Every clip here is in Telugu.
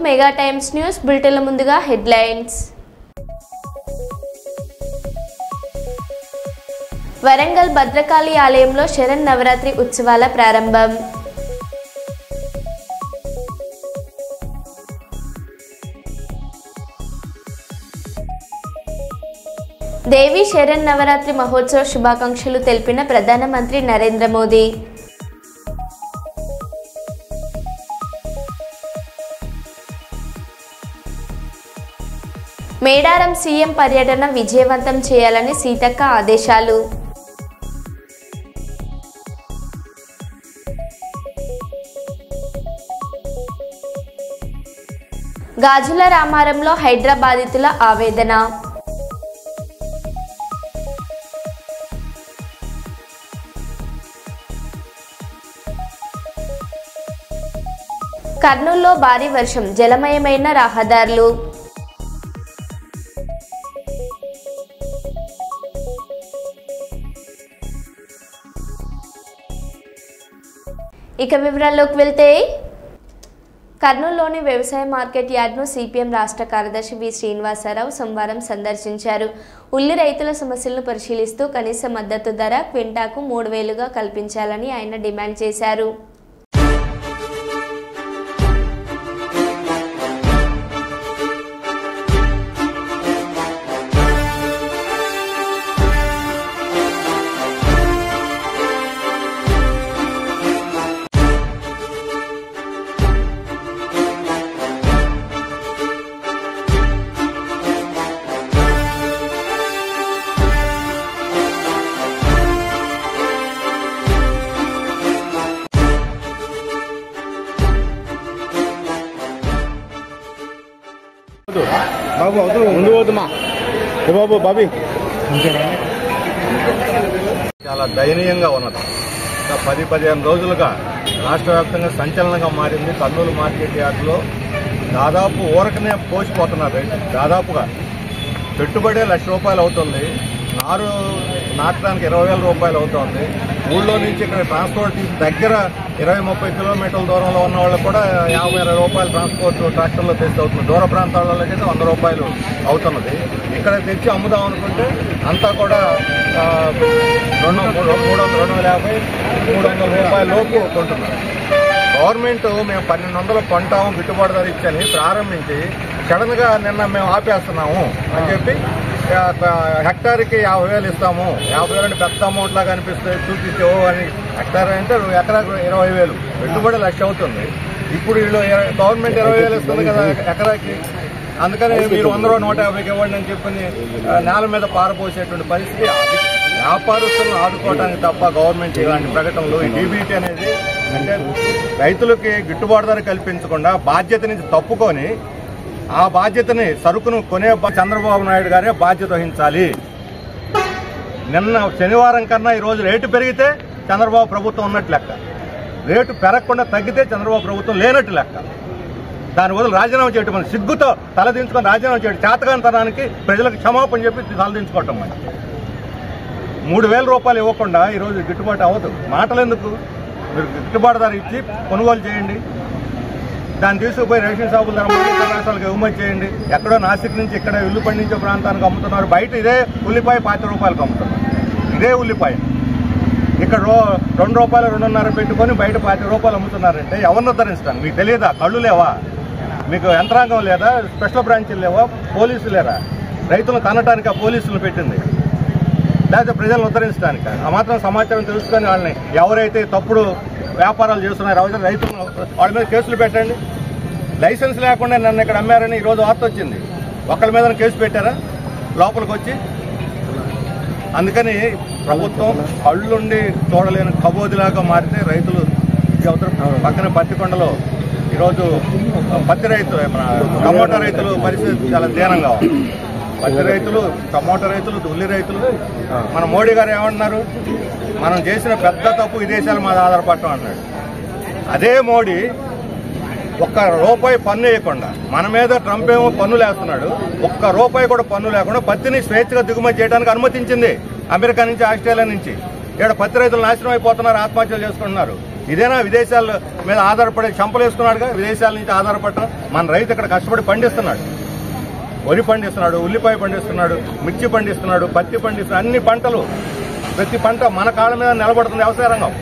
మెగా టైమ్స్ న్యూస్ బులెటిన్ల ముందుగా హెడ్లైన్స్. వరంగల్ భద్రకాళి ఆలయంలో శరన్నవరాత్రి ఉత్సవాల ప్రారంభం. దేవి శరన్నవరాత్రి మహోత్సవ శుభాకాంక్షలు తెలిపిన ప్రధానమంత్రి నరేంద్ర మోదీ. మేడారం సీఎం పర్యటన విజయవంతం చేయాలని సీతక్క ఆదేశాలు. గాజుల రామారంలో హైదరాబాదితుల ఆవేదన. కర్నూలులో భారీ వర్షం, జలమయమైన రహదారులు. ఇక వివరాల్లోకి వెళ్తే, కర్నూలులోని వ్యవసాయ మార్కెట్ యార్డ్ను సిపిఎం రాష్ట్ర కార్యదర్శి వి శ్రీనివాసరావు సోమవారం సందర్శించారు. ఉల్లి రైతుల సమస్యలను పరిశీలిస్తూ కనీస మద్దతు ధర క్వింటాకు 3,000గా కల్పించాలని ఆయన డిమాండ్ చేశారు. చాలా దయనీయంగా ఉన్నది. 10-15 రోజులుగా రాష్ట్ర వ్యాప్తంగా సంచలనంగా మారింది. కర్నూలు మార్కెట్ యార్డులో దాదాపు ఊరకనే పోసిపోతున్నారు రైతులు. దాదాపుగా పెట్టుబడే ₹1,00,000 అవుతుంది. నారు నాటడానికి ₹20,000 అవుతుంది. ఊళ్ళో నుంచి ఇక్కడ ట్రాన్స్పోర్ట్ దగ్గర 20-30 కిలోమీటర్ల దూరంలో ఉన్న వాళ్ళకి కూడా ₹50-60 ట్రాన్స్పోర్ట్ ట్రాక్టర్లో తెచ్చి అవుతుంది. దూర ప్రాంతాలలో అయితే ₹100 అవుతున్నది. ఇక్కడ తెచ్చి అమ్ముదాం అనుకుంటే అంతా కూడా ₹250-300 లోపు కొంటున్నారు. గవర్నమెంట్ మేము 1,200 కొంటాము గిట్టుబాటు ధర ఇచ్చని ప్రారంభించి సడన్ గా నిన్న మేము ఆపేస్తున్నాము అని చెప్పి హెక్టార్కి 50,000 ఇస్తాము, 50,000 పెద్ద అమౌంట్ లాగా అనిపిస్తే చూపించావు అని. హెక్టార్ అంటే ఎకరాకు 20,000, పెట్టుబడి ₹1,00,000 అవుతుంది. ఇప్పుడు వీళ్ళు గవర్నమెంట్ 20,000 ఇస్తుంది కదా ఎకరాకి. అందుకని మీరు 100-150కి ఇవ్వండి అని చెప్పని నేల మీద పారపోసేటువంటి పరిస్థితి. వ్యాపారస్తులను ఆదుకోవడానికి తప్ప గవర్నమెంట్ ఇలాంటి ప్రకటనలు, ఈ డీబీటీ అనేది అంటే రైతులకి గిట్టుబాటు ధర కల్పించకుండా బాధ్యత నుంచి తప్పుకొని ఆ బాధ్యతని సరుకును కొనే చంద్రబాబు నాయుడు గారే బాధ్యత వహించాలి. నిన్న శనివారం కన్నా ఈరోజు రేటు పెరిగితే చంద్రబాబు ప్రభుత్వం ఉన్నట్టు లెక్క, రేటు పెరగకుండా తగ్గితే చంద్రబాబు ప్రభుత్వం లేనట్టు లెక్క. దాని బదులు రాజీనామా చేయటం, మన సిగ్గుతో తలదించుకొని రాజీనామా చేయడం, చేతకానితనానికి ప్రజలకు క్షమాపణ చెప్పి తలదించుకోవటం. మరి ₹3,000 ఇవ్వకుండా ఈరోజు గిట్టుబాటు అవ్వదు. మాటలు ఎందుకు? మీరు గిట్టుబాటు ధర ఇచ్చి కొనుగోలు చేయండి. దాన్ని తీసుకుపోయి రేషన్ షాపుల ధర రాష్ట్రాలకు ఎగుమతి చేయండి. ఎక్కడో నాసిక్ నుంచి ఇక్కడ ఉల్లి పండించే ప్రాంతానికి అమ్ముతున్నారు. బయట ఇదే ఉల్లిపాయ ₹50 అమ్ముతున్నారు. ఇదే ఉల్లిపాయ ఇక్కడ ₹2, ₹2.5 పెట్టుకొని బయట ₹50 అమ్ముతున్నారంటే ఎవరిని ఉద్ధరిస్తాను? మీకు తెలియదా? కళ్ళు లేవా? మీకు యంత్రాంగం లేదా? స్పెషల్ బ్రాంచీలు లేవా? పోలీసులు లేరా? రైతులను తనటానికి ఆ పోలీసులు పెట్టింది, లేకపోతే ప్రజలను ఉద్ధరించడానికి? ఆ మాత్రం సమాచారం తెలుసుకొని వాళ్ళని ఎవరైతే తప్పుడు వ్యాపారాలు చేస్తున్నారో రైతులను వాళ్ళ మీద కేసులు పెట్టండి. లైసెన్స్ లేకుండా నన్ను ఇక్కడ అమ్మారని ఈరోజు వార్త వచ్చింది. ఒకళ్ళ మీద కేసు పెట్టారా లోపలికి వచ్చి? అందుకని ప్రభుత్వం కళ్ళుండి చూడలేని కబోదిలాగా మారితే రైతులు పక్కన పత్తికొండలో ఈరోజు పత్తి రైతులు, మన టమోటా రైతులు పరిస్థితి చాలా దీనంగా ఉంది. పత్తి రైతులు, టమోటా రైతులు, ఉల్లి రైతులు. మన మోడీ గారు ఏమంటున్నారు? మనం చేసిన పెద్ద తప్పు విదేశాల మీద ఆధారపడటం అన్నాడు. అదే మోడీ ₹1 పన్ను వేయకుండా మన మీద ట్రంప్ ఏమో పన్నులు వేస్తున్నాడు. ₹1 కూడా పన్ను లేకుండా పత్తిని స్వేచ్ఛగా దిగుమతి చేయడానికి అనుమతించింది అమెరికా నుంచి, ఆస్ట్రేలియా నుంచి. ఇక్కడ పత్తి రైతులు నాశనం అయిపోతున్నారు, ఆత్మహత్యలు చేసుకుంటున్నారు. ఇదేనా విదేశాల మీద ఆధారపడే చంపలేసుకున్నాడుగా, విదేశాల నుంచి ఆధారపడటం. మన రైతు ఇక్కడ కష్టపడి పండిస్తున్నాడు, వరి పండిస్తున్నాడు, ఉల్లిపాయ పండిస్తున్నాడు, మిర్చి పండిస్తున్నాడు, పత్తి పండిస్తున్నాడు, అన్ని పంటలు, ప్రతి పంట మన కాళ్ళ మీద నిలబడుతుంది వ్యవసాయ రంగం.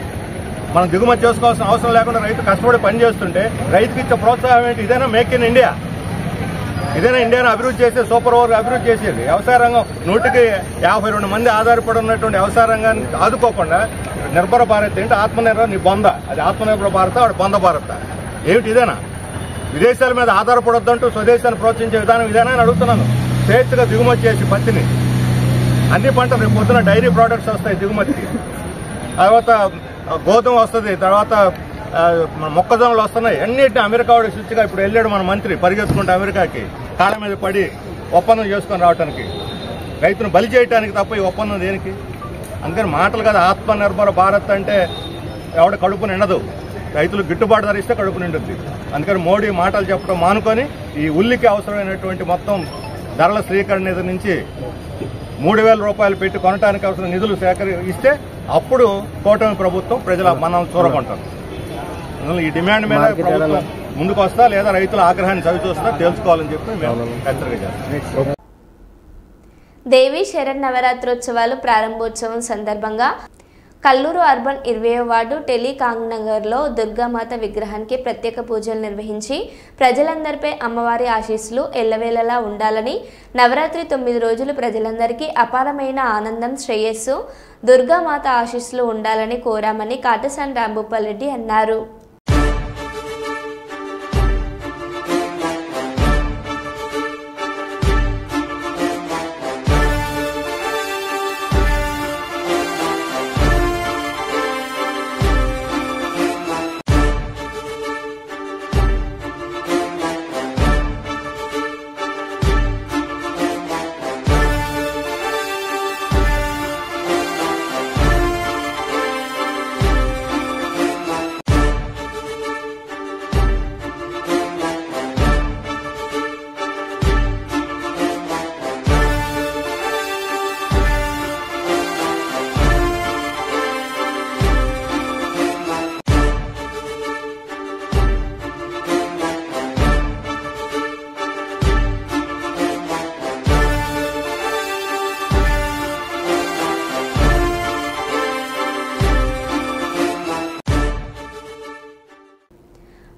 మనం దిగుమతి చేసుకోవాల్సిన అవసరం లేకుండా రైతు కష్టపడి పని చేస్తుంటే రైతుకి ఇచ్చే ప్రోత్సాహం ఏంటి? ఇదేనా మేక్ ఇన్ ఇండియా? ఇదేనా ఇండియాను అభివృద్ధి చేసే సూపర్ ఓవర్ అభివృద్ధి చేసేది? వ్యవసాయ రంగం 152 మంది ఆధారపడి ఉన్నటువంటి వ్యవసాయ రంగాన్ని ఆదుకోకుండా నిర్భర భారత్ ఏంటి? ఆత్మనిర్భర్ నీ బొంద, అది ఆత్మనిర్భర భారత, వాడు బొంద భారత ఏమిటి? ఇదేనా? విదేశాల మీద ఆధారపడొద్దంటూ స్వదేశాన్ని ప్రోత్సహించే విధానం ఇదేనా అని అడుగుతున్నాను. స్వేచ్ఛగా దిగుమతి చేసి పత్తిని, అన్ని పంటలు రేపు పొద్దున డైరీ ప్రోడక్ట్స్ వస్తాయి దిగుమతికి, తర్వాత గోధుమ వస్తుంది, తర్వాత మొక్కజొన్నలు వస్తున్నాయి, అన్నిటిని అమెరికా వాడికి స్విచ్గా ఇప్పుడు వెళ్ళాడు మన మంత్రి పరిగెత్తుకుంటే అమెరికాకి, కాళ్ళ మీద పడి ఒప్పందం చేసుకొని రావడానికి, రైతును బలి చేయడానికి తప్ప ఈ ఒప్పందం దేనికి? అందుకని మాటలు కదా. ఆత్మనిర్భర భారత్ అంటే ఎవడ కడుపు నిండదు, రైతులు గిట్టుబాటు ధర ఇస్తే కడుపు నిండుద్ది. అందుకని మోడీ మాటలు చెప్పడం మానుకొని ఈ ఉల్లికి అవసరమైనటువంటి మొత్తం ధరల స్థిరీకరణ నిధి నుంచి 3,000 రూపాయలు పెట్టి కొనడానికి అవసరం నిధులు ఇస్తే అప్పుడు కూటమి ప్రభుత్వం ప్రజల మనం చూరకుంటారు. ఈ డిమాండ్ మీద ప్రభుత్వం ముందుకు వస్తా లేదా రైతుల ఆగ్రహాన్ని చవిచూస్తా తెలుసుకోవాలని చెప్పి మేము హెచ్చరిక చేస్తాం. దేవి శరన్నవరాత్రోత్సవాలు ప్రారంభోత్సవం సందర్భంగా కల్లూరు అర్బన్ 20వ వార్డు టెలికాంగ్నగర్లో దుర్గామాత విగ్రహానికి ప్రత్యేక పూజలు నిర్వహించి ప్రజలందరిపై అమ్మవారి ఆశీస్సులు ఎల్లవేళలా ఉండాలని, నవరాత్రి 9 రోజులు ప్రజలందరికీ అపారమైన ఆనందం, శ్రేయస్సు, దుర్గామాత ఆశీస్సులు ఉండాలని కోరామని కాటసాని రాంభూపాల్ రెడ్డి అన్నారు.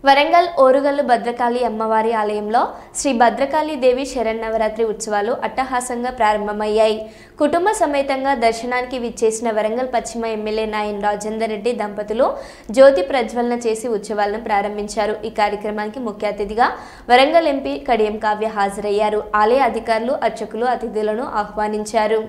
వరంగల్ ఓరుగల్లు భద్రకాళి అమ్మవారి ఆలయంలో శ్రీ భద్రకాళి దేవి శరన్నవరాత్రి ఉత్సవాలు అట్టహాసంగా ప్రారంభమయ్యాయి. కుటుంబ సమేతంగా దర్శనానికి విచ్చేసిన వరంగల్ పశ్చిమ ఎమ్మెల్యే నాయన్ రాజేందర్ రెడ్డి దంపతులు జ్యోతి ప్రజ్వలన చేసి ఉత్సవాలను ప్రారంభించారు. ఈ కార్యక్రమానికి ముఖ్య అతిథిగా వరంగల్ ఎంపీ కడియం కావ్య హాజరయ్యారు. ఆలయ అధికారులు, అర్చకులు అతిథులను ఆహ్వానించారు.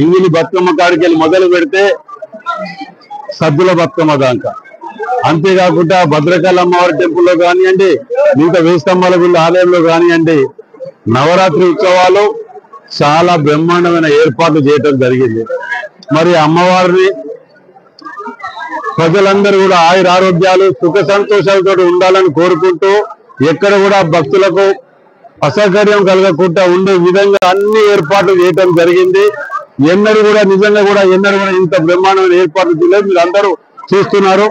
ఇంగిలి బతుకమ్మ కాడికి వెళ్ళి మొదలు పెడితే సద్దుల బతుకమ్మ దాకా, అంతేకాకుండా భద్రకాళి అమ్మవారి టెంపుల్లో కానివ్వండి, మిగతా వేస్తంభాల గుళ్ళ ఆలయంలో కానివ్వండి, నవరాత్రి ఉత్సవాలు చాలా బ్రహ్మాండమైన ఏర్పాట్లు చేయడం జరిగింది. మరి అమ్మవారిని ప్రజలందరూ కూడా ఆయురారోగ్యాలు సుఖ సంతోషాలతో ఉండాలని కోరుకుంటూ, ఎక్కడ కూడా భక్తులకు అసౌకర్యం కలగకుండా ఉండే విధంగా అన్ని ఏర్పాట్లు చేయడం జరిగింది. ఎన్నడూ కూడా నిజంగా కూడా ఇంత బ్రహ్మాండమైన ఏర్పాట్లు చేయలేదు. మీరు అందరూ చూస్తున్నారు.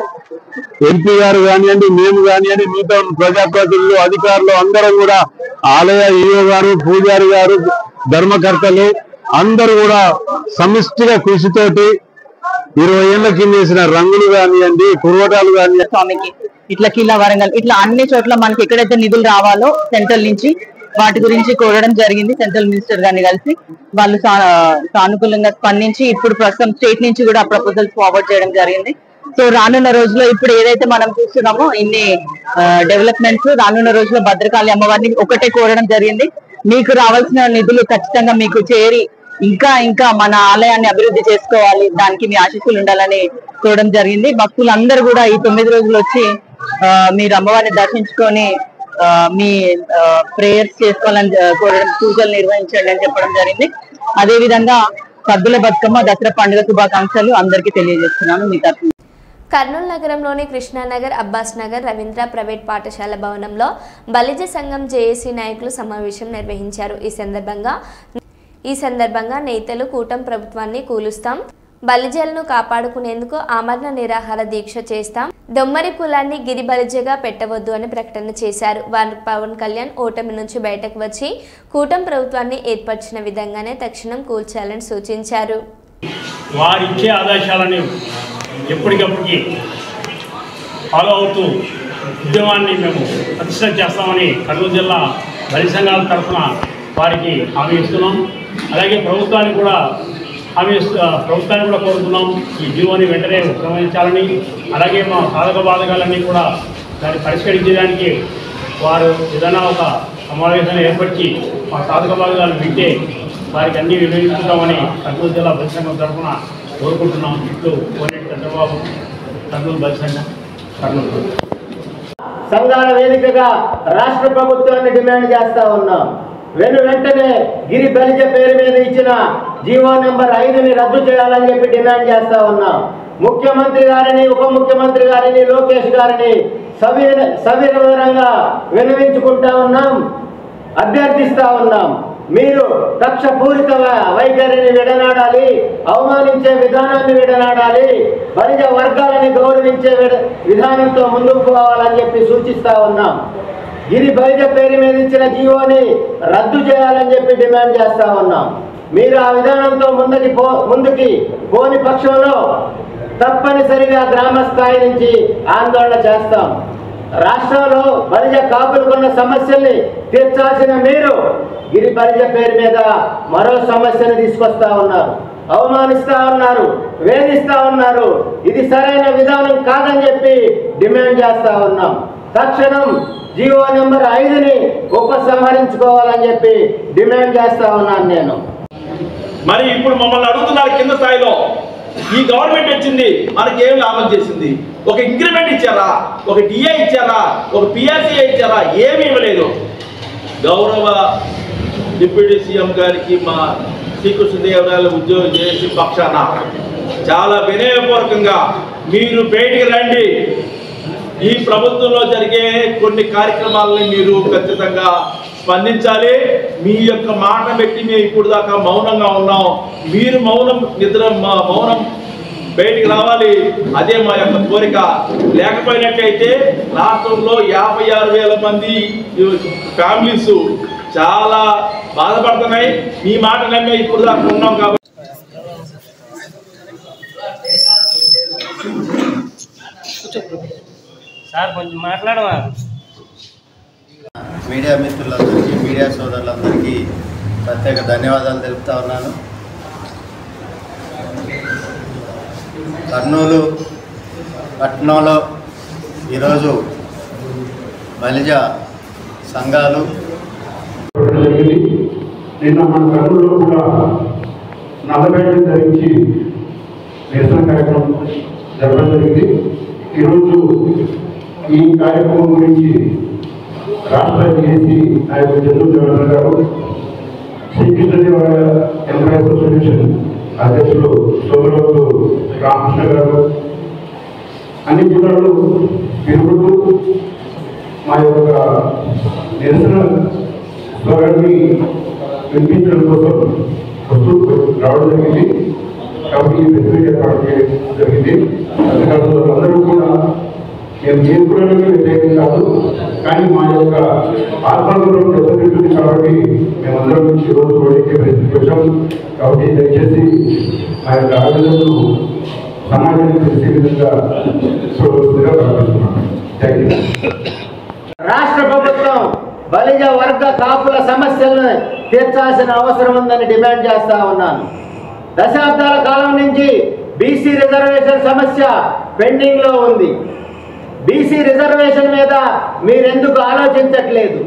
ఎంపీ గారు కానివ్వండి, మేము కానివ్వండి, మిగతా ప్రజాప్రతినిధులు, అధికారులు అందరం కూడా, ఆలయ ఈఓ గారు, పూజారి గారు, ధర్మకర్తలు అందరూ కూడా సమిష్టిగా కృషితోటి 20 ఏళ్ల కింద వేసిన రంగులు కానివ్వండి, కుర్వటాలు కానివ్వండి, స్వామికి ఇట్లా కిలా వరంగల్ ఇట్లా అన్ని చోట్ల మనకి ఎక్కడైతే నిధులు రావాలో సెంట్రల్ నుంచి వాటి గురించి కోరడం జరిగింది. సెంట్రల్ మినిస్టర్ గారిని కలిసి వాళ్ళు సానుకూలంగా స్పందించి ఇప్పుడు ప్రస్తుతం స్టేట్ నుంచి కూడా ప్రపోజల్స్ ఫార్వర్డ్ చేయడం జరిగింది. సో రానున్న రోజుల్లో ఇప్పుడు ఏదైతే మనం చూస్తున్నామో ఇన్ని డెవలప్మెంట్స్, రానున్న రోజుల్లో భద్రకాళి అమ్మవారిని ఒకటే కోరడం జరిగింది. మీకు రావాల్సిన నిధులు ఖచ్చితంగా మీకు చేరి ఇంకా ఇంకా మన ఆలయాన్ని అభివృద్ధి చేసుకోవాలి, దానికి మీ ఆశీస్సులు ఉండాలని కోరడం జరిగింది. భక్తులందరూ కూడా ఈ 9 రోజులు వచ్చి మీరు అమ్మవారిని దర్శించుకొని మీ ప్రేయర్స్ చేసుకోవాలని కోరడం, పూజలు నిర్వహించండి అని చెప్పడం జరిగింది. అదే విధంగా సద్దుల బతుకమ్మ దసరా పండుగ శుభాకాంక్షలు అందరికీ తెలియజేస్తున్నాను మీ తరఫున. కర్నూలు నగరంలోని కృష్ణానగర్, అబ్బాస్ నగర్, రవీంద్ర ప్రైవేట్ పాఠశాల భవనంలో బలిజ సంఘం జేఏసీ నాయకులు సమావేశం నిర్వహించారు. ఈ సందర్భంగా నేతలు కూటమి ప్రభుత్వాన్ని కూలుస్తాం, బలిజలను కాపాడుకునేందుకు ఆమరణ నిరాహార దీక్ష చేస్తాం, దొమ్మరి కులాన్ని గిరి బలిజగా పెట్టవద్దు అని ప్రకటన చేశారు. వారు పవన్ కళ్యాణ్ ఓటమి నుంచి బయటకు వచ్చి కూటమి ప్రభుత్వాన్ని ఏర్పరిచిన విధంగానే తక్షణం కూల్చాలని సూచించారు. వారిచ్చే ఆదేశాలను ఎప్పటికప్పటికి ఫాలో అవుతూ ఉద్యమాన్ని మేము ప్రతిష్ట చేస్తామని కర్నూలు జిల్లా బలి సంఘాల తరఫున వారికి హామీ ఇస్తున్నాం. అలాగే ప్రభుత్వాన్ని కూడా కోరుతున్నాం, ఈ జీవోని వెంటనే ఉపక్రమించాలని, అలాగే మా సాధక బాధకాలన్నీ కూడా దాన్ని పరిష్కరించడానికి వారు ఏదైనా ఒక సమావేశాన్ని ఏర్పరిచి మా సాధక బాధకాలను వింటే వారికి అన్నీ వినియోగించుకుంటామని కర్నూలు జిల్లా బలి సంఘం తరఫున కోరుకుంటున్నాం. ఇట్లు కోనేటి చంద్రబాబు, కర్నూలు బలి సంఘం, కర్నూలు. సంఘాల వేదికగా రాష్ట్ర ప్రభుత్వాన్ని డిమాండ్ చేస్తా ఉన్నాం. వెంటనే గిరి బలిజ పేరు మీద ఇచ్చిన జీవో నెంబర్ 5ని రద్దు చేయాలని చెప్పి డిమాండ్ చేస్తా ఉన్నాం. ముఖ్యమంత్రి గారిని, ఉప ముఖ్యమంత్రి గారిని, లోకేష్ గారిని సవివరంగా విన్నవించుకుంటా ఉన్నాం, అభ్యర్థిస్తా ఉన్నాం. మీరు కక్షపూరిత వైఖరిని విడనాడాలి, అవమానించే విధానాన్ని విడనాడాలి, బలిజ వర్గాలని గౌరవించే విధానంతో ముందుకు పోవాలని చెప్పి సూచిస్తా ఉన్నాం. గిరి బలిజ పేరు మీద ఇచ్చిన జీవోని రద్దు చేయాలని చెప్పి డిమాండ్ చేస్తా ఉన్నాం. మీరు ఆ విధానంతో ముందుకి పోని పక్షంలో తప్పనిసరిగా గ్రామ స్థాయి నుంచి ఆందోళన చేస్తాం. రాష్ట్రంలో బలిజ కాపులుకున్న సమస్యల్ని తీర్చాల్సిన మీరు గిరి బలిజ పేరు మీద మరో సమస్యను తీసుకొస్తా ఉన్నారు, అవమానిస్తా ఉన్నారు, వేధిస్తా ఉన్నారు. ఇది సరైన విధానం కాదని చెప్పి డిమాండ్ చేస్తా ఉన్నాం. తక్షణం జీవో నెంబర్ 5ని ఉపసంహరించుకోవాలని చెప్పి డిమాండ్ చేస్తా ఉన్నాను నేను. మరి ఇప్పుడు మమ్మల్ని అడుగుతున్నారు, కింద స్థాయిలో ఈ గవర్నమెంట్ వచ్చింది, మనకి ఏం లాభం చేసింది? ఒక ఇంక్రిమెంట్ ఇచ్చారా? ఒక డిఏ ఇచ్చారా? ఒక పిఆర్సీఏ ఇచ్చారా? ఏమీ ఇవ్వలేదు. గౌరవ డిప్యూటీ సీఎం గారికి మా శ్రీకృష్ణదేవరాయల ఉద్యోగం చేసి పక్షాన చాలా వినయపూర్వకంగా మీరు బయటికి రండి. ఈ ప్రభుత్వంలో జరిగే కొన్ని కార్యక్రమాలని మీరు ఖచ్చితంగా స్పందించాలి. మీ యొక్క మాట పెట్టి మేము ఇప్పుడు దాకా మౌనంగా ఉన్నాం. మీరు మౌనం బయటికి రావాలి. అదే మా యొక్క కోరిక. లేకపోయినట్లయితే రాష్ట్రంలో 56,000 మంది ఫ్యామిలీస్ చాలా బాధపడుతున్నాయి. మీ మాట నమ్మే ఇప్పుడు దాకా ఉన్నాం కాబట్టి సార్ కొంచెం మాట్లాడవా. మీడియా మిత్రులందరికీ, మీడియా సోదరులందరికీ ప్రత్యేక ధన్యవాదాలు తెలుపుతా ఉన్నాను. కర్నూలు పట్టణంలో ఈరోజు బలిజ సంఘాలు నిన్న మన కర్నూలులో కూడా నల్లబెట్టడం ధరించి నిరసన కార్యక్రమం జరగడం జరిగింది. ఈరోజు ఈ కార్యక్రమం గురించి రాష్ట్ర ఏసీ నాయకుడు చంద్రు జగన్ గారు, శ్రీకృష్ణదేవరాయ ఎంప్లాయీస్ అసోసియేషన్ అధ్యక్షులు సోమరాజు రామకృష్ణ గారు అన్ని జిల్లాలు తిరుగుతూ మా యొక్క నిరసన స్వరాన్ని వినిపించడం కోసం వస్తూ రావడం జరిగింది. కాబట్టి ఈ ఫెసిలిటీ ఏర్పాటు చేయడం జరిగింది. అధికారులు అందరూ కూడా మేము ఏ కులానికి వ్యతిరేకం కాదు, కానీ మా యొక్క ఆత్మగౌరవం దెబ్బతింటుంది కాబట్టి మేమందరం నుంచి ఈరోజు రోడ్డుకి వచ్చాం. కాబట్టి దయచేసి మా యొక్క ఆవేదనలు సమాజానికి తెలిసే విధంగా ప్రార్థిస్తున్నాను. Thank you. రాష్ట్ర ప్రభుత్వం బలిజ వర్గ కాపుల సమస్యలను తీర్చాల్సిన అవసరం ఉందని డిమాండ్ చేస్తా ఉన్నాను. దశాబ్దాల కాలం నుంచి బీసీ రిజర్వేషన్ సమస్య పెండింగ్ లో ఉంది. బీసీ రిజర్వేషన్ మీద మీరెందుకు ఆలోచించట్లేదు?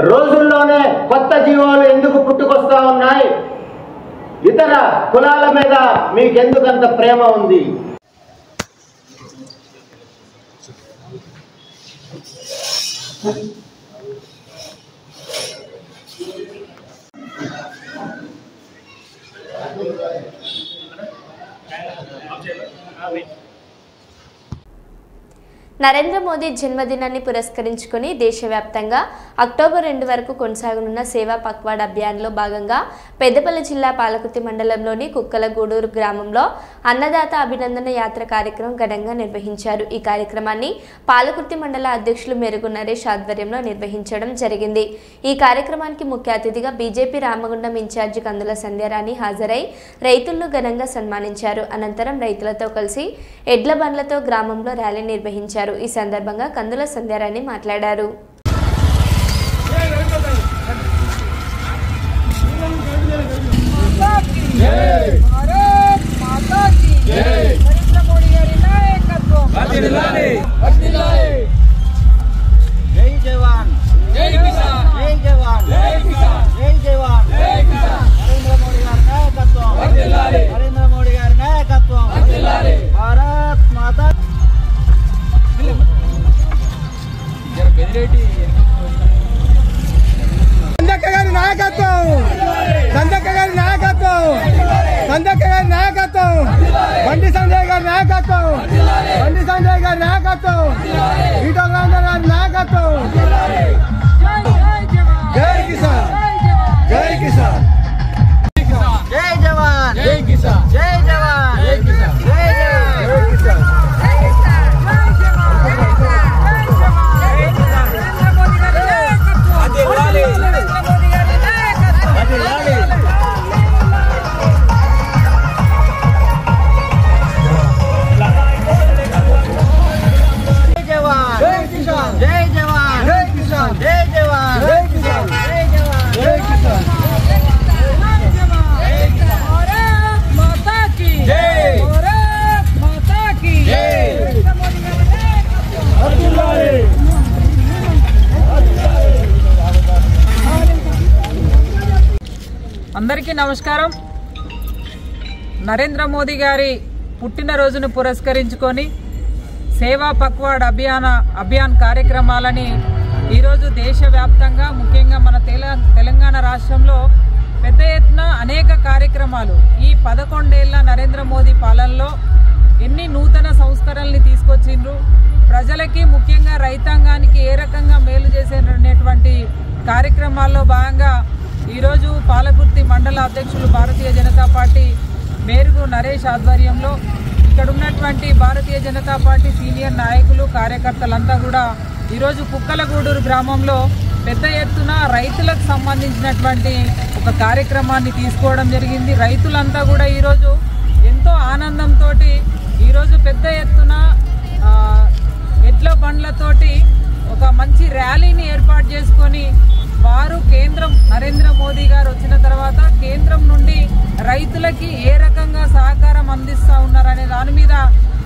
రోజుల్లోనే కొత్త జీవోలు ఎందుకు పుట్టుకొస్తా ఉన్నాయి? ఇతర కులాల మీద మీకెందుకంత ప్రేమ ఉంది? నరేంద్ర మోదీ జన్మదినాన్ని పురస్కరించుకుని దేశవ్యాప్తంగా అక్టోబర్ 2 వరకు కొనసాగనున్న సేవా పక్వాడ్ అభియాన్లో భాగంగా పెద్దపల్లి జిల్లా పాలకుర్తి మండలంలోని కుక్కలగూడూరు గ్రామంలో అన్నదాత అభినందన యాత్ర కార్యక్రమం ఘనంగా నిర్వహించారు. ఈ కార్యక్రమాన్ని పాలకుర్తి మండల అధ్యక్షులు మెరుగు నరేష్ ఆధ్వర్యంలో నిర్వహించడం జరిగింది. ఈ కార్యక్రమానికి ముఖ్య అతిథిగా బీజేపీ రామగుండం ఇన్ఛార్జి కందుల సంధ్యారాణి హాజరై రైతులను ఘనంగా సన్మానించారు. అనంతరం రైతులతో కలిసి ఎడ్ల బండ్లతో గ్రామంలో ర్యాలీ నిర్వహించారు. ఈ సందర్భంగా కందుల సంధ్యారాణి మాట్లాడారు. బండి సంజయ్ గారి నాయకత్వం, బండి సంజయ్ గారి నాయకత్వం, ఈటల రాజేందర్ గారి నాయకత్వం. జై కిసాన్, జై కిసాన్, జై జవాన్, జై కిసాన్, జై జవాన్, జై కిసాన్, జై జవాన్, జై కిసాన్. అందరికీ నమస్కారం. నరేంద్ర మోదీ గారి పుట్టినరోజును పురస్కరించుకొని సేవా పక్వాడ్ అభియాన్ కార్యక్రమాలని ఈరోజు దేశవ్యాప్తంగా ముఖ్యంగా మన తెలంగాణ రాష్ట్రంలో పెద్ద ఎత్తున అనేక కార్యక్రమాలు ఈ 11 ఏళ్ల నరేంద్ర మోదీ పాలనలో ఎన్ని నూతన సంస్కరణల్ని తీసుకొచ్చిండ్రు, ప్రజలకి ముఖ్యంగా రైతాంగానికి ఏ రకంగా మేలు చేసేటువంటి కార్యక్రమాల్లో భాగంగా ఈరోజు పాలకుర్తి మండల అధ్యక్షులు భారతీయ జనతా పార్టీ మేరుగు నరేష్ ఆధ్వర్యంలో ఇక్కడ party Bharatiya Janata party senior నాయకులు కార్యకర్తలంతా కూడా ఈరోజు కుక్కలగూడూరు గ్రామంలో పెద్ద ఎత్తున రైతులకు సంబంధించినటువంటి ఒక కార్యక్రమాన్ని తీసుకోవడం జరిగింది. రైతులంతా కూడా ఈరోజు ఎంతో ఆనందంతో ఈరోజు పెద్ద ఎత్తున ఎడ్ల బండ్లతోటి ఒక మంచి ర్యాలీని ఏర్పాటు చేసుకొని వారు కేంద్రం నరేంద్ర మోదీ గారు వచ్చిన తర్వాత కేంద్రం నుండి రైతులకి ఏ రకంగా సహకారం అందిస్తూ ఉన్నారనే దాని మీద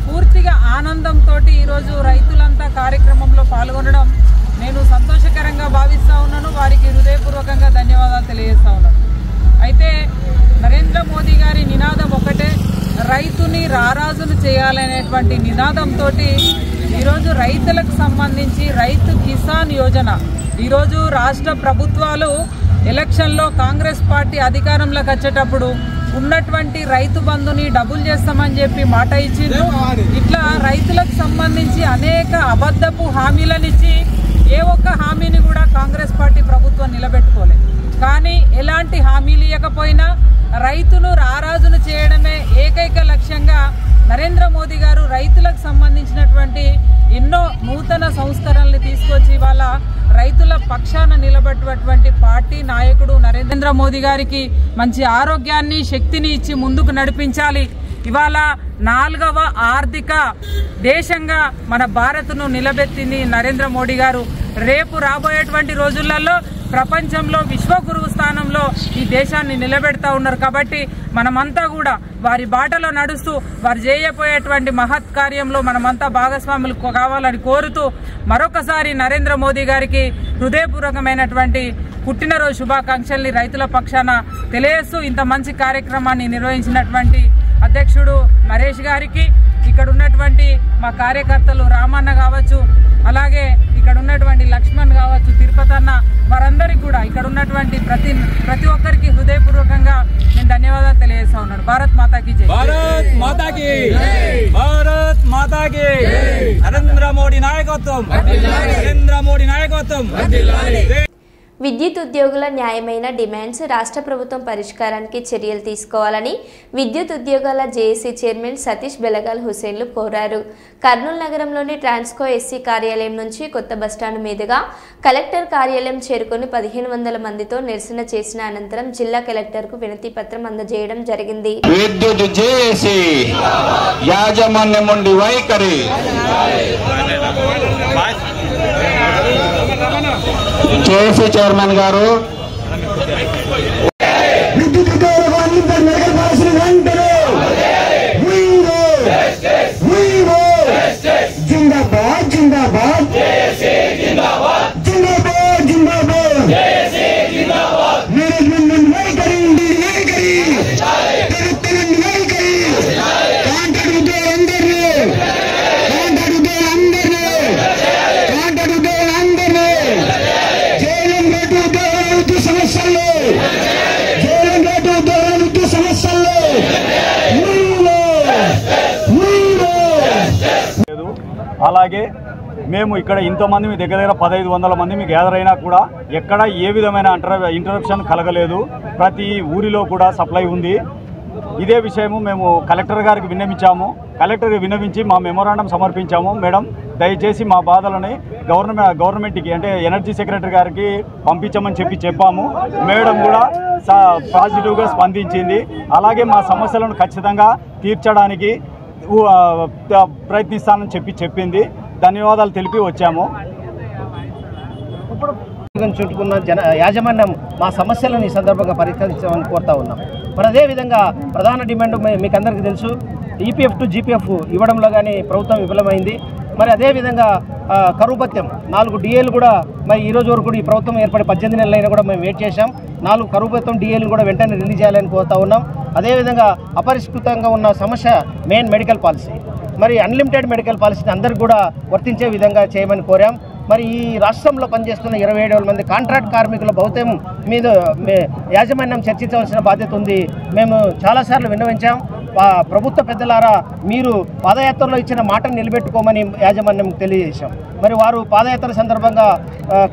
పూర్తిగా ఆనందంతో ఈరోజు రైతులంతా కార్యక్రమంలో పాల్గొనడం నేను సంతోషకరంగా భావిస్తూ ఉన్నాను. వారికి హృదయపూర్వకంగా ధన్యవాదాలు తెలియజేస్తా ఉన్నాను. అయితే నరేంద్ర మోదీ గారి నినాదం ఒకటే, రైతుని రారాజును చేయాలనేటువంటి నినాదంతో ఈరోజు రైతులకు సంబంధించి రైతు కిసాన్ యోజన ఈరోజు రాష్ట్ర ప్రభుత్వాలు ఎలక్షన్లో కాంగ్రెస్ పార్టీ అధికారంలోకి వచ్చేటప్పుడు ఉన్నటువంటి రైతు బంధుని డబుల్ చేస్తామని చెప్పి మాట ఇచ్చిండ్రు. ఇట్లా రైతులకు సంబంధించి అనేక అబద్ధపు హామీలనిచ్చి ఏ ఒక్క హామీని కూడా కాంగ్రెస్ పార్టీ ప్రభుత్వం నిలబెట్టుకోలేదు. కానీ ఎలాంటి హామీలు ఇవ్వకపోయినా రైతును రారాజును చేయడమే ఏకైక లక్ష్యంగా నరేంద్ర మోదీ గారు రైతులకు సంబంధించినటువంటి ఎన్నో నూతన సంస్కరణలు తీసుకొచ్చి ఇవాళ రైతుల పక్షాన నిలబెట్టినటువంటి పార్టీ నాయకుడు నరేంద్ర మోదీ గారికి మంచి ఆరోగ్యాన్ని శక్తిని ఇచ్చి ముందుకు నడిపించాలి. ఇవాళ 4వ ఆర్థిక దేశంగా మన భారత్ను నిలబెట్టింది నరేంద్ర మోడీ గారు. రేపు రాబోయేటువంటి రోజులలో ప్రపంచంలో విశ్వగురువు స్థానంలో ఈ దేశాన్ని నిలబెడతా ఉన్నారు. కాబట్టి మనమంతా కూడా వారి బాటలో నడుస్తూ వారు చేయబోయేటువంటి మహత్ కార్యంలో మనమంతా భాగస్వాములు కావాలని కోరుతూ మరొకసారి నరేంద్ర మోదీ గారికి హృదయపూర్వకమైనటువంటి పుట్టినరోజు శుభాకాంక్షల్ని రైతుల పక్షాన తెలియజేస్తూ ఇంత మంచి కార్యక్రమాన్ని నిర్వహించినటువంటి అధ్యక్షుడు నరేష్ గారికి, ఇక్కడ ఉన్నటువంటి మా కార్యకర్తలు రామన్న కావచ్చు, అలాగే ఇక్కడ ఉన్నటువంటి లక్ష్మణ్ కావచ్చు, తిరుపతి అన్న, వారందరికీ కూడా ఇక్కడ ఉన్నటువంటి ప్రతి ఒక్కరికి హృదయపూర్వకంగా నేను ధన్యవాదాలు తెలియజేస్తా ఉన్నాను. భారత్ మాతాకి జై. భారత్ మాతాకి భారత్ మాతాకి నరేంద్ర మోడీ నాయకత్వం, నరేంద్ర మోడీ నాయకత్వం. విద్యుత్ ఉద్యోగుల న్యాయమైన డిమాండ్స్ రాష్ట్ర ప్రభుత్వం పరిష్కారానికి చర్యలు తీసుకోవాలని విద్యుత్ ఉద్యోగాల జేఏసీ చైర్మన్ సతీష్ బెలగాల్ హుసేన్లు కోరారు. కర్నూలు నగరంలోని ట్రాన్స్కో ఎస్సీ కార్యాలయం నుంచి కొత్త బస్టాండ్ మీదుగా కలెక్టర్ కార్యాలయం చేరుకుని 1500 మందితో నిరసన చేసిన అనంతరం జిల్లా కలెక్టర్కు వినతి పత్రం అందజేయడం జరిగింది. విద్యుత్ జేఏసీ యాజమాన్యం నుండి వైఖరి జేఏసీ చైర్మన్ గారు విద్యుత్ ఉద్యోగాన్ని మెరుగుపరచిన వెంటనే జిందాబాద్ జిందాబాద్ జిందాబాద్ జిందాబాద్ మేనేజ్మెంట్ వైఖరి వైఖరి కాంట్రాక్ట్ ఉద్యోగులందరినీ అలాగే మేము ఇక్కడ ఇంతమంది మీ దగ్గర 1500 మంది మీ గ్యాదర్ అయినా కూడా ఎక్కడ ఏ విధమైన ఇంటరప్షన్ కలగలేదు. ప్రతి ఊరిలో కూడా సప్లై ఉంది. ఇదే విషయము మేము కలెక్టర్ గారికి విన్నవించాము. కలెక్టర్కి విన్నవించి మా మెమోరాండం సమర్పించాము. మేడం దయచేసి మా బాధలని గవర్నమెంట్కి అంటే ఎనర్జీ సెక్రటరీ గారికి పంపించమని చెప్పాము. మేడం కూడా పాజిటివ్గా స్పందించింది. అలాగే మా సమస్యలను ఖచ్చితంగా తీర్చడానికి ప్రయత్నిస్తానని చెప్పింది. ధన్యవాదాలు తెలిపి వచ్చాము. చుట్టుకున్న యాజమాన్యం మా సమస్యలను ఈ సందర్భంగా పరిష్కరించామని కోరుతా ఉన్నాం. మరి అదేవిధంగా ప్రధాన డిమాండ్ మీకు అందరికీ తెలుసు, ఈపీఎఫ్ టు జీపీఎఫ్ ఇవ్వడంలో కానీ ప్రభుత్వం విఫలమైంది. మరి అదేవిధంగా కరువు భత్యం 4 డిఏలు కూడా మరి ఈ రోజు వరకు కూడా ఈ ప్రభుత్వం ఏర్పడి 18 నెలలైనా కూడా మేము వెయిట్ చేశాం. 4 కరువు భత్యం డిఏలు కూడా వెంటనే రిలీజ్ చేయాలని కోరుతా ఉన్నాం. అదేవిధంగా అపరిష్కృతంగా ఉన్న సమస్య మెయిన్ మెడికల్ పాలసీ, మరి అన్లిమిటెడ్ మెడికల్ పాలసీని అందరికీ కూడా వర్తించే విధంగా చేయమని కోరాం. మరి ఈ రాష్ట్రంలో పనిచేస్తున్న 27,000 మంది కాంట్రాక్ట్ కార్మికుల భౌత్యం మీద యాజమాన్యం చర్చించవలసిన బాధ్యత ఉంది. మేము చాలాసార్లు విన్నవించాం. ప్రభుత్వ పెద్దలారా మీరు పాదయాత్రలో ఇచ్చిన మాటను నిలబెట్టుకోమని యాజమాన్యం తెలియజేశాం. మరి వారు పాదయాత్ర సందర్భంగా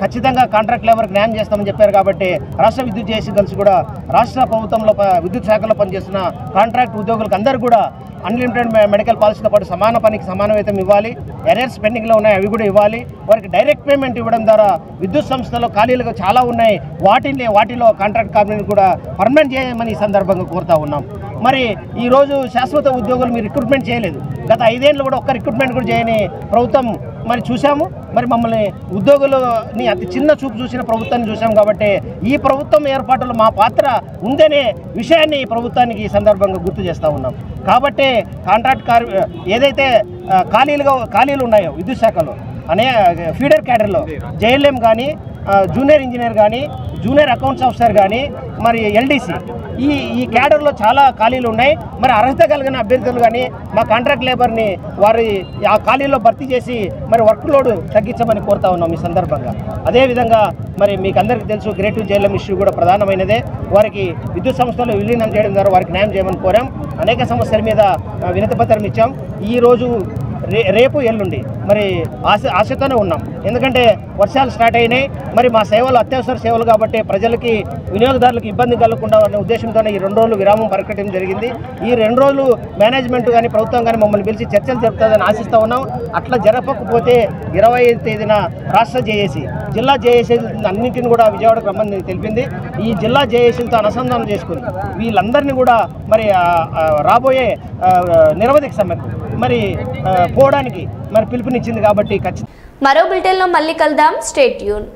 ఖచ్చితంగా కాంట్రాక్ట్ లేబర్కి న్యాయం చేస్తామని చెప్పారు. కాబట్టి రాష్ట్ర విద్యుత్ జేఏసీ కలిసి కూడా రాష్ట్ర ప్రభుత్వంలో విద్యుత్ శాఖలో పనిచేస్తున్న కాంట్రాక్ట్ ఉద్యోగులకు అందరూ కూడా అన్లిమిటెడ్ మెడికల్ పాలసీతో పాటు సమాన పనికి సమాన వేతనం ఇవ్వాలి. ఎర్రర్స్ పెండింగ్లో ఉన్నాయి, అవి కూడా ఇవ్వాలి. వారికి డైరెక్ట్ పేమెంట్ ఇవ్వడం ద్వారా విద్యుత్ సంస్థలో ఖాళీలు చాలా ఉన్నాయి, వాటిలో కాంట్రాక్ట్ కార్మికులు కూడా పర్మనెంట్ చేయమని ఈ సందర్భంగా కోరుతా ఉన్నాం. మరి ఈరోజు శాశ్వత ఉద్యోగులు మీరు రిక్రూట్మెంట్ చేయలేదు. గత 5 ఏళ్ళు కూడా ఒక్క రిక్రూట్మెంట్ కూడా చేయని ప్రభుత్వం మరి చూసాము. మరి మమ్మల్ని ఉద్యోగులని అతి చిన్న చూపు చూసిన ప్రభుత్వాన్ని చూసాం. కాబట్టి ఈ ప్రభుత్వం ఏర్పాటులో మా పాత్ర ఉందనే విషయాన్ని ఈ ప్రభుత్వానికి ఈ సందర్భంగా గుర్తు చేస్తూ ఉన్నాం. కాబట్టి కాంట్రాక్ట్ ఏదైతే ఖాళీలు ఉన్నాయో విద్యుత్ శాఖలో ఫీడర్ క్యాడర్లో జేఎల్ఎం కానీ, జూనియర్ ఇంజనీర్ కానీ, జూనియర్ అకౌంట్స్ ఆఫీసర్ కానీ, మరి ఎల్డీసీ ఈ క్యాడర్లో చాలా ఖాళీలు ఉన్నాయి. మరి అర్హత కలిగిన అభ్యర్థులు కానీ మా కాంట్రాక్ట్ లేబర్ని వారి ఆ ఖాళీలో భర్తీ చేసి మరి వర్క్ లోడ్ తగ్గించమని కోరుతా ఉన్నాం ఈ సందర్భంగా. అదేవిధంగా మరి మీకు అందరికీ తెలుసు గ్రేడ్ 2 జేఎల్ఎం ఇష్యూ కూడా ప్రధానమైనదే. వారికి విద్యుత్ సంస్థలు విలీనం చేయడం ద్వారా వారికి న్యాయం చేయమని కోరాం. అనేక సమస్యల మీద వినతి పత్రం ఇచ్చాం. ఈరోజు రేపు ఎల్లుండి మరి ఆశతోనే ఉన్నాం. ఎందుకంటే వర్షాలు స్టార్ట్ అయినాయి. మరి మా సేవలు అత్యవసర సేవలు కాబట్టి ప్రజలకి వినియోగదారులకు ఇబ్బంది కలగకుండా అనే ఉద్దేశంతోనే ఈ 2 రోజులు విరామం ప్రకటించడం జరిగింది. ఈ 2 రోజులు మేనేజ్మెంట్ కానీ ప్రభుత్వం కానీ మమ్మల్ని పిలిచి చర్చలు జరుపుతుందని ఆశిస్తూ ఉన్నాం. అట్లా జరపకపోతే 25వ తేదీన రాష్ట్ర జేఏసీ జిల్లా జేఏసీ అన్నింటిని కూడా విజయవాడకు రమ్మని తెలిపింది. ఈ జిల్లా జేఏసీలతో అనుసంధానం చేసుకుని వీళ్ళందరినీ కూడా మరి రాబోయే నిరవధిక సమ్మెకు మరి పోవడానికి మరి పిలుపునిచ్చింది. కాబట్టి మరో బులెటిన్లో మళ్ళీ కలుద్దాం. Stay tune.